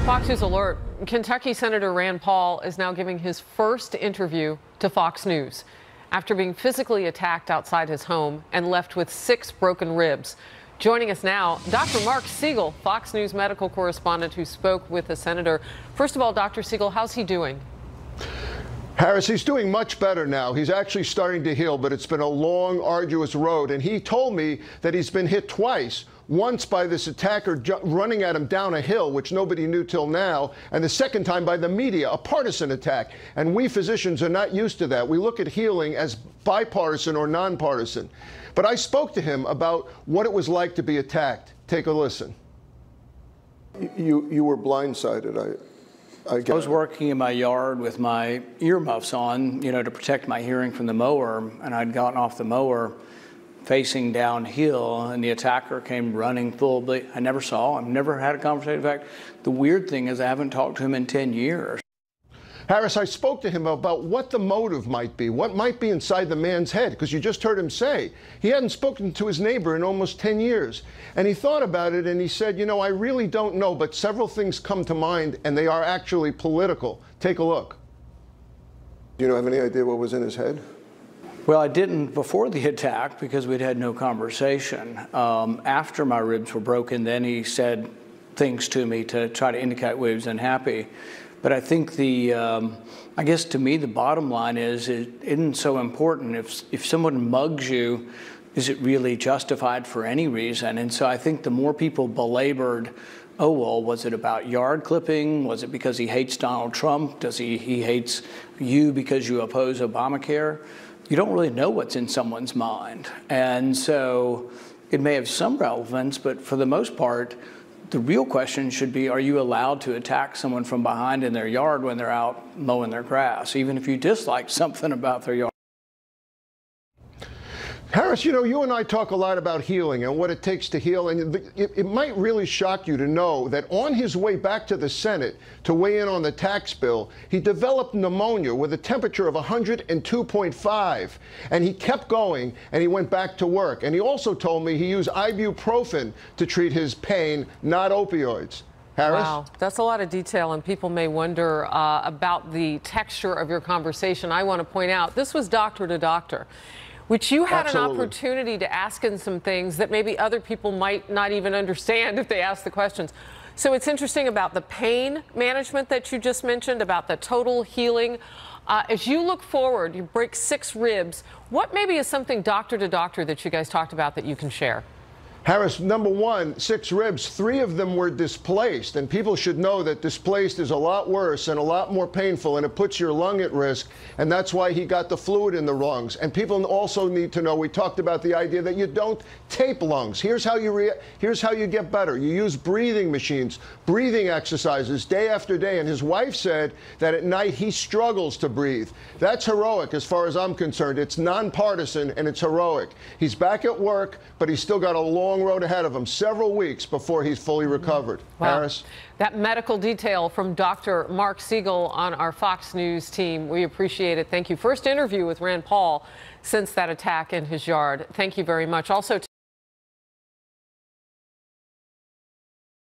Fox News alert. Kentucky Senator Rand Paul is now giving his first interview to Fox News after being physically attacked outside his home and left with 6 broken ribs. Joining us now, Dr. Marc Siegel, Fox News medical correspondent who spoke with the senator. First of all, Dr. Siegel, how's he doing? Harris, he's doing much better now. He's actually starting to heal, but it's been a long, arduous road. And he told me that he's been hit twice. Once by this attacker running at him down a hill, which nobody knew till now, and the second time by the media, a partisan attack. And we physicians are not used to that. We look at healing as bipartisan or nonpartisan. But I spoke to him about what it was like to be attacked. Take a listen. You were blindsided. I was working in my yard with my earmuffs on, to protect my hearing from the mower, and I'd gotten off the mower facing downhill, and the attacker came running full bleed. I never saw him, never had a conversation. In fact, the weird thing is I haven't talked to him in 10 years. Harris, I spoke to him about what the motive might be, what might be inside the man's head, because you just heard him say he hadn't spoken to his neighbor in almost 10 years. And he thought about it and he said, I really don't know, but several things come to mind and they are actually political. Take a look. Do you have any idea what was in his head? Well, I didn't before the attack because we'd had no conversation. After my ribs were broken, then he said things to me to try to indicate he was unhappy. But I think I guess to me, the bottom line is it isn't so important. If someone mugs you, is it really justified for any reason? And so I think the more people belabored, oh, well, was it about yard clipping? Was it because he hates Donald Trump? Does he hates you because you oppose Obamacare? You don't really know what's in someone's mind. And so it may have some relevance, but for the most part, the real question should be, are you allowed to attack someone from behind in their yard when they're out mowing their grass, even if you dislike something about their yard? Harris, you and I talk a lot about healing and what it takes to heal, and it might really shock you to know that on his way back to the Senate to weigh in on the tax bill, he developed pneumonia with a temperature of 102.5, and he kept going, and he went back to work. And he also told me he used ibuprofen to treat his pain, not opioids. Harris? Wow, that's a lot of detail, and people may wonder about the texture of your conversation. I want to point out, this was doctor to doctor, which you had Absolutely. An opportunity to ask him some things that maybe other people might not even understand if they ask the questions. So it's interesting about the pain management that you just mentioned, about the total healing. As you look forward, you break 6 ribs. What maybe is something doctor to doctor that you guys talked about that you can share? Harris, number one, 6 ribs, 3 of them were displaced, and people should know that displaced is a lot worse and a lot more painful, and it puts your lung at risk, and that's why he got the fluid in the lungs. And people also need to know, we talked about the idea that you don't tape lungs. Here's how you get better. You use breathing machines, breathing exercises day after day, and his wife said that at night he struggles to breathe. That's heroic as far as I'm concerned. It's nonpartisan and it's heroic. He's back at work, but he's still got a long road ahead of him, several weeks before he's fully recovered. Wow. Harris? That medical detail from Dr. Marc Siegel on our Fox News team. We appreciate it. Thank you. First interview with Rand Paul since that attack in his yard. Thank you very much. Also,